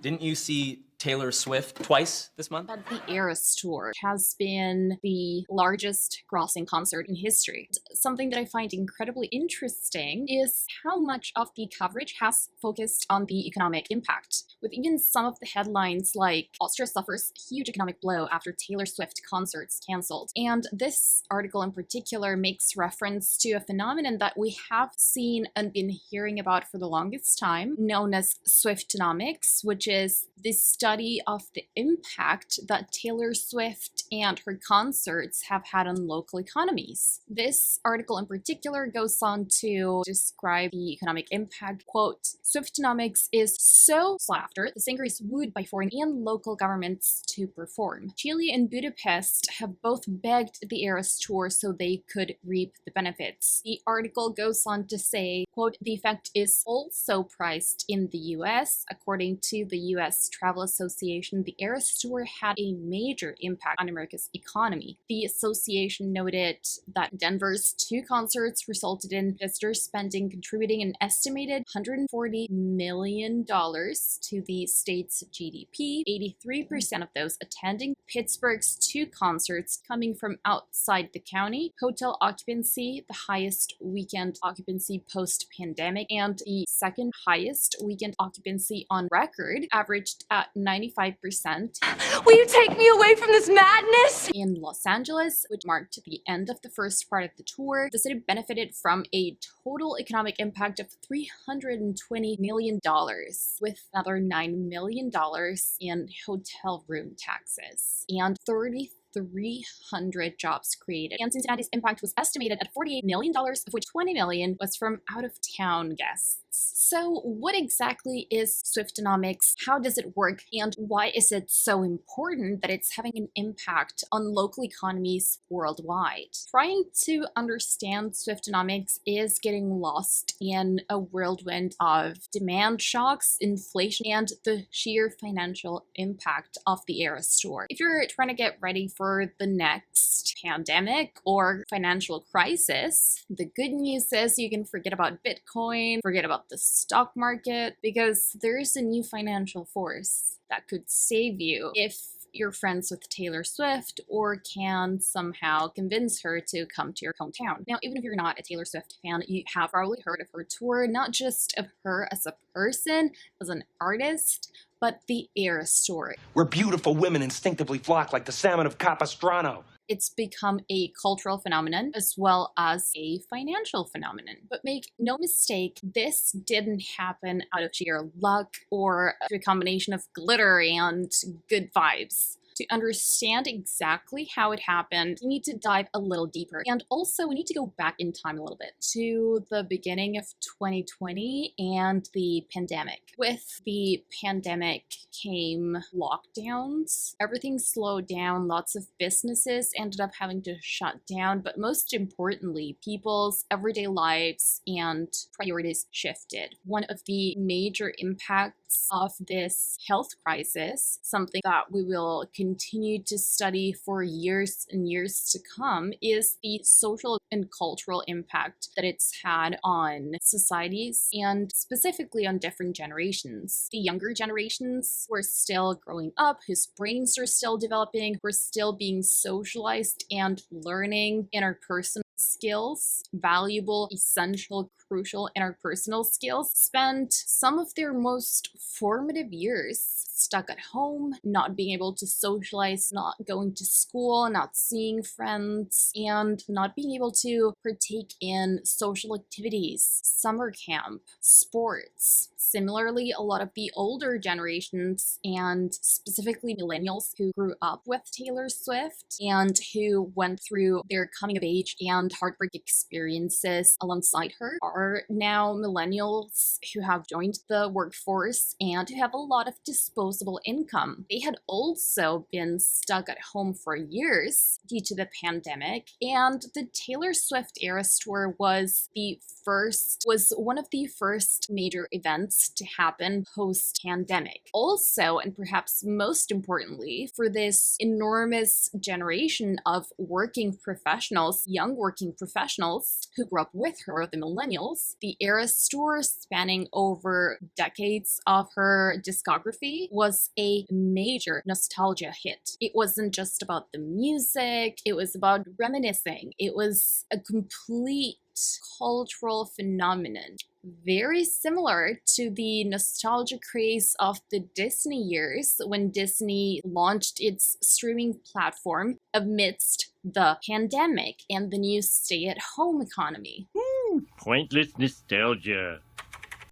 Didn't you see Taylor Swift twice this month? But the ERAS tour has been the largest grossing concert in history. Something that I find incredibly interesting is how much of the coverage has focused on the economic impact, with even some of the headlines like Austria suffers huge economic blow after Taylor Swift concerts cancelled. And this article in particular makes reference to a phenomenon that we have seen and been hearing about for the longest time, known as Swiftonomics, which is the study of the impact that Taylor Swift and her concerts have had on local economies. This article in particular goes on to describe the economic impact. Quote, Swiftonomics is so sought after, the singer is wooed by foreign and local governments to perform. Chile and Budapest have both begged the ERAS tour so they could reap the benefits. The article goes on to say, quote, the effect is also priced in the US. According to the US Travel Association, the ERAS tour had a major impact on America's economy. The association noted that Denver's 2 concerts resulted in visitor spending contributing an estimated $140 million to the state's GDP, 83% of those attending Pittsburgh's 2 concerts coming from outside the county, hotel occupancy, the highest weekend occupancy post-pandemic, and the second highest weekend occupancy on record, averaged at 95%. Will you take me away from this madness? In Los Angeles, which marked the end of the first part of the tour, the city benefited from a total economic impact of $320 million, with another $9 million in hotel room taxes and 3,300 jobs created. And Cincinnati's impact was estimated at $48 million, of which $20 million was from out-of-town guests. So what exactly is Swiftonomics? How does it work? And why is it so important that it's having an impact on local economies worldwide? Trying to understand Swiftonomics is getting lost in a whirlwind of demand shocks, inflation, and the sheer financial impact of the ERAS tour. If you're trying to get ready for the next pandemic or financial crisis, the good news is you can forget about Bitcoin, forget about the stock market, because there is a new financial force that could save you if you're friends with Taylor Swift or can somehow convince her to come to your hometown. Now, even if you're not a Taylor Swift fan, you have probably heard of her tour, not just of her as a person, as an artist, but the ERAS tour. Where beautiful women instinctively flock like the salmon of Capistrano. It's become a cultural phenomenon as well as a financial phenomenon. But make no mistake, this didn't happen out of sheer luck or through a combination of glitter and good vibes. To understand exactly how it happened, you need to dive a little deeper. And also, we need to go back in time a little bit to the beginning of 2020 and the pandemic. With the pandemic came lockdowns. Everything slowed down. Lots of businesses ended up having to shut down. But most importantly, people's everyday lives and priorities shifted. One of the major impacts of this health crisis, something that we will continue to study for years and years to come, is the social and cultural impact that it's had on societies and specifically on different generations. The younger generations who are still growing up, whose brains are still developing, who are still being socialized and learning interpersonal skills, valuable, essential, crucial interpersonal skills, spend some of their most formative years stuck at home, not being able to socialize, not going to school, not seeing friends, and not being able to partake in social activities, summer camp, sports. Similarly, a lot of the older generations, and specifically millennials who grew up with Taylor Swift and who went through their coming of age and heartbreak experiences alongside her, are now millennials who have joined the workforce and who have a lot of disposable income. They had also been stuck at home for years due to the pandemic, and the Taylor Swift ERAS tour was one of the first major events to happen post-pandemic. Also, and perhaps most importantly, for this enormous generation of working professionals, young working working professionals who grew up with her, the millennials. The ERAS tour, spanning over decades of her discography, was a major nostalgia hit. It wasn't just about the music, it was about reminiscing. It was a complete cultural phenomenon, very similar to the nostalgia craze of the Disney years when Disney launched its streaming platform amidst the pandemic and the new stay-at-home economy. Pointless nostalgia.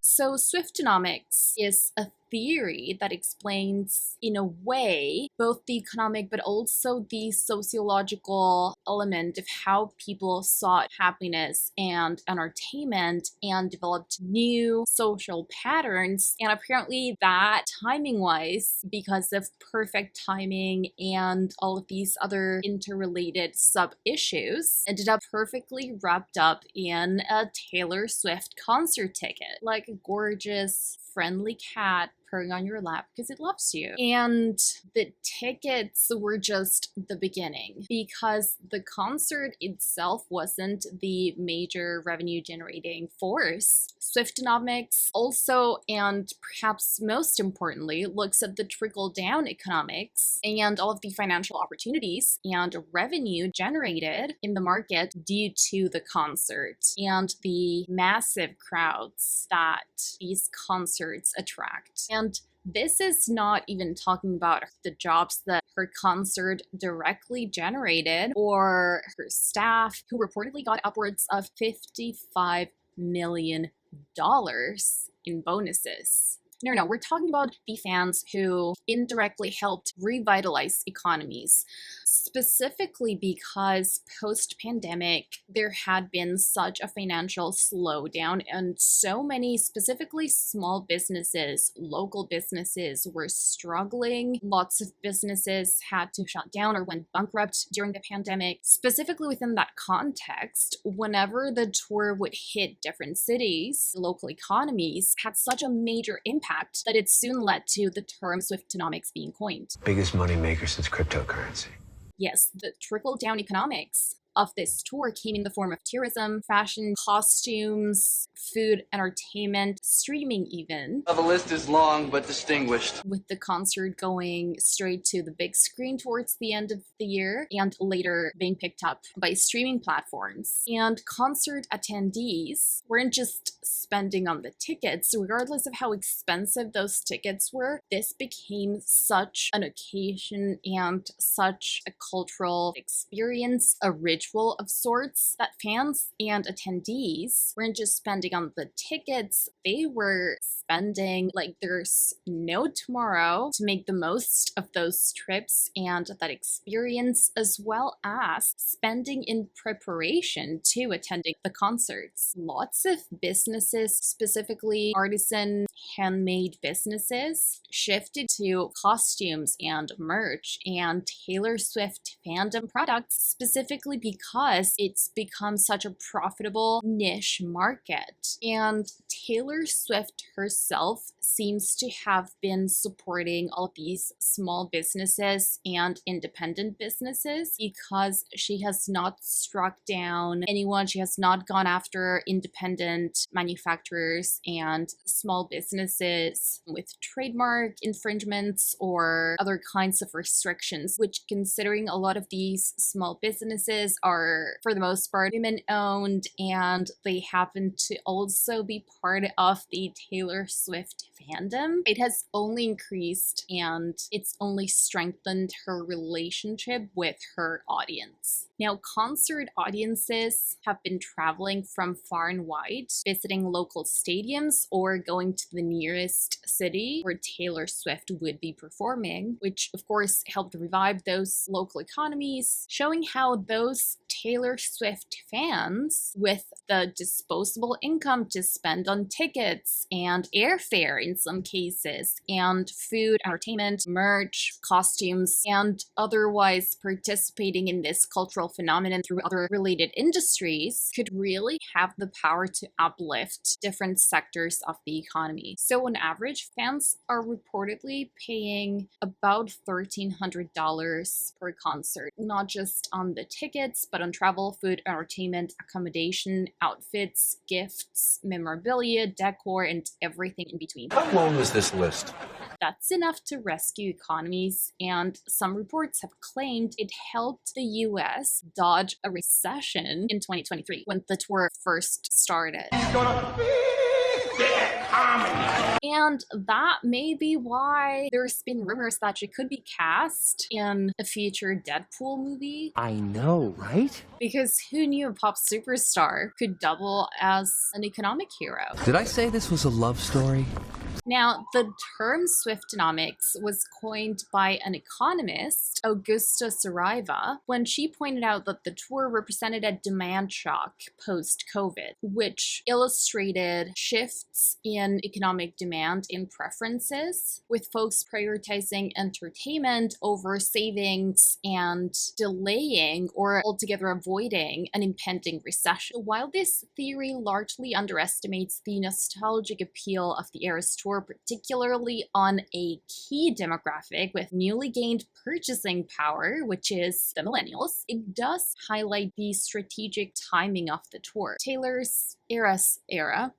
So Swiftonomics is a theory that explains, in a way, both the economic but also the sociological element of how people sought happiness and entertainment and developed new social patterns. And apparently that, timing-wise, because of perfect timing and all of these other interrelated sub-issues, ended up perfectly wrapped up in a Taylor Swift concert ticket. Like a gorgeous, friendly cat purring on your lap because it loves you. And the tickets were just the beginning, because the concert itself wasn't the major revenue generating force. Swiftonomics also, and perhaps most importantly, looks at the trickle down economics and all of the financial opportunities and revenue generated in the market due to the concert and the massive crowds that these concerts attract. And this is not even talking about the jobs that her concert directly generated or her staff, who reportedly got upwards of $55 million in bonuses. No, we're talking about the fans who indirectly helped revitalize economies, specifically because post-pandemic, there had been such a financial slowdown and so many, specifically small businesses, local businesses, were struggling. Lots of businesses had to shut down or went bankrupt during the pandemic. Specifically within that context, whenever the tour would hit different cities, local economies had such a major impact that it soon led to the term Swiftonomics being coined. Biggest moneymaker since cryptocurrency. Yes, the trickle-down economics of this tour came in the form of tourism, fashion, costumes, food, entertainment, streaming even. The list is long but distinguished. With the concert going straight to the big screen towards the end of the year and later being picked up by streaming platforms. And concert attendees weren't just spending on the tickets, regardless of how expensive those tickets were. This became such an occasion and such a cultural experience, a ritual of sorts, that fans and attendees weren't just spending on the tickets, they were spending like there's no tomorrow to make the most of those trips and that experience, as well as spending in preparation to attending the concerts. Lots of businesses, specifically artisan, handmade businesses, shifted to costumes and merch and Taylor Swift fandom products, specifically because it's become such a profitable niche market. And Taylor Swift herself seems to have been supporting all of these small businesses and independent businesses because she has not struck down anyone. She has not gone after independent manufacturers and small businesses with trademark infringements or other kinds of restrictions, which, considering a lot of these small businesses are, for the most part, women-owned, and they happen to also be part of the Taylor Swift fandom, it has only increased and it's only strengthened her relationship with her audience. Now, concert audiences have been traveling from far and wide, visiting local stadiums or going to the nearest city where Taylor Swift would be performing, which of course helped revive those local economies, showing how those Taylor Swift fans, with the disposable income to spend on tickets and airfare in some cases, and food, entertainment, merch, costumes, and otherwise participating in this cultural phenomenon through other related industries, could really have the power to uplift different sectors of the economy. economy. So on average, fans are reportedly paying about $1,300 per concert, not just on the tickets, but on travel, food, entertainment, accommodation, outfits, gifts, memorabilia, decor, and everything in between. How long is this list? That's enough to rescue economies, and some reports have claimed it helped the US dodge a recession in 2023 when the tour first started. And that may be why there's been rumors that she could be cast in a future Deadpool movie. I know, right? Because who knew a pop superstar could double as an economic hero? Did I say this was a love story? Now, the term Swiftonomics was coined by an economist, Augusta Saraiva, when she pointed out that the tour represented a demand shock post-COVID, which illustrated shifts in economic demand and preferences, with folks prioritizing entertainment over savings and delaying or altogether avoiding an impending recession. While this theory largely underestimates the nostalgic appeal of the ERAS tour, particularly on a key demographic with newly gained purchasing power, which is the millennials, it does highlight the strategic timing of the tour. Taylor's ERAS era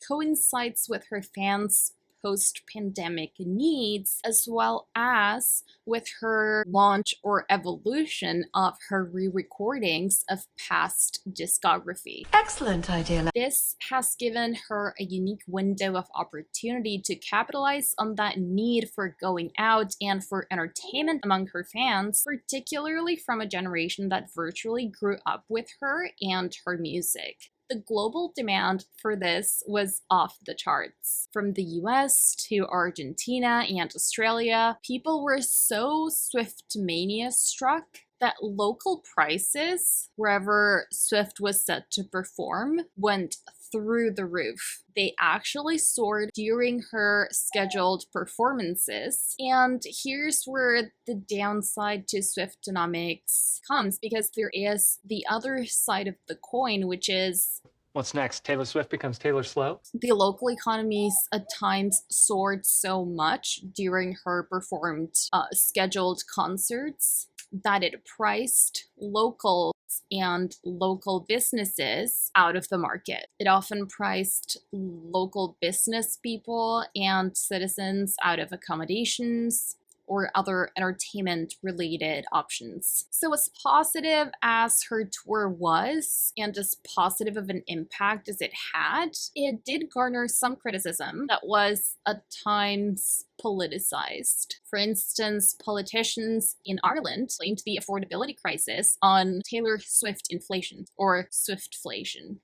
coincides with her fans' post-pandemic needs, as well as with her launch or evolution of her re-recordings of past discography. Excellent idea. This has given her a unique window of opportunity to capitalize on that need for going out and for entertainment among her fans, particularly from a generation that virtually grew up with her and her music. The global demand for this was off the charts. From the US to Argentina and Australia, people were so Swiftomania struck that local prices, wherever Swift was set to perform, went through the roof. They actually soared during her scheduled performances. And here's where the downside to Swiftonomics comes, because there is the other side of the coin, which is what's next? Taylor Swift becomes Taylor Slow? the local economies at times soared so much during her performed scheduled concerts that it priced locals and local businesses out of the market. It often priced local business people and citizens out of accommodations or other entertainment-related options. So as positive as her tour was, and as positive of an impact as it had, it did garner some criticism that was at times politicized. For instance, politicians in Ireland blamed the affordability crisis on Taylor Swift inflation, or Swiftflation.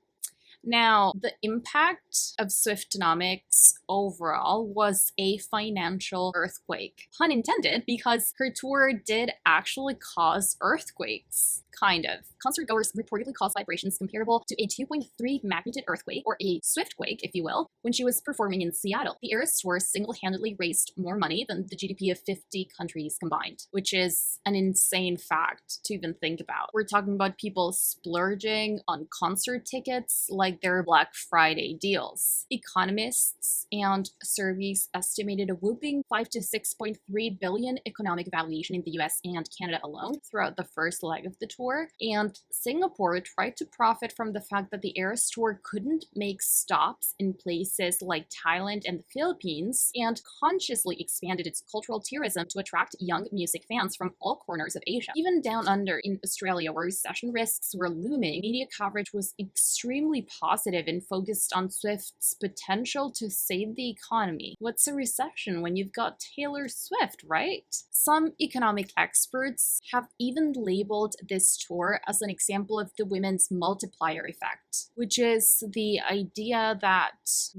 Now, the impact of Swiftonomics overall was a financial earthquake. Pun intended, because her tour did actually cause earthquakes. Kind of. Concert goers reportedly caused vibrations comparable to a 2.3 magnitude earthquake, or a Swiftquake, if you will, when she was performing in Seattle. The ERAS tour single-handedly raised more money than the GDP of 50 countries combined, which is an insane fact to even think about. We're talking about people splurging on concert tickets like their Black Friday deals. Economists and surveys estimated a whooping 5 to 6.3 billion economic valuation in the US and Canada alone throughout the first leg of the tour, and Singapore tried to profit from the fact that the ERAS tour couldn't make stops in places like Thailand and the Philippines, and consciously expanded its cultural tourism to attract young music fans from all corners of Asia. Even down under in Australia, where recession risks were looming, media coverage was extremely positive and focused on Swift's potential to save the economy. What's a recession when you've got Taylor Swift, right? Some economic experts have even labeled this tour as an example of the women's multiplier effect, which is the idea that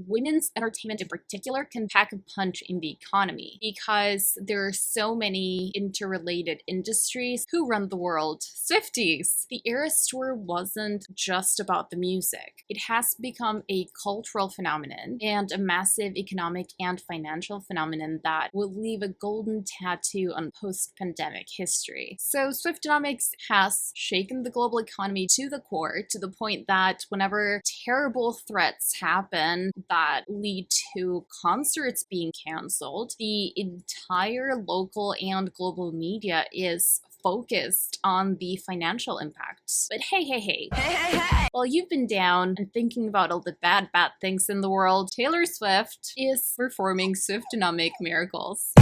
women's entertainment in particular can pack a punch in the economy because there are so many interrelated industries. Who run the world? Swifties! The ERAS tour wasn't just about the music. It has become a cultural phenomenon and a massive economic and financial phenomenon that will leave a golden tattoo on post-pandemic history. So Swiftonomics has shaken the global economy to the core, to the point that whenever terrible threats happen that lead to concerts being canceled, the entire local and global media is focused on the financial impacts. But hey. While you've been down and thinking about all the bad things in the world, Taylor Swift is performing Swiftonomic miracles.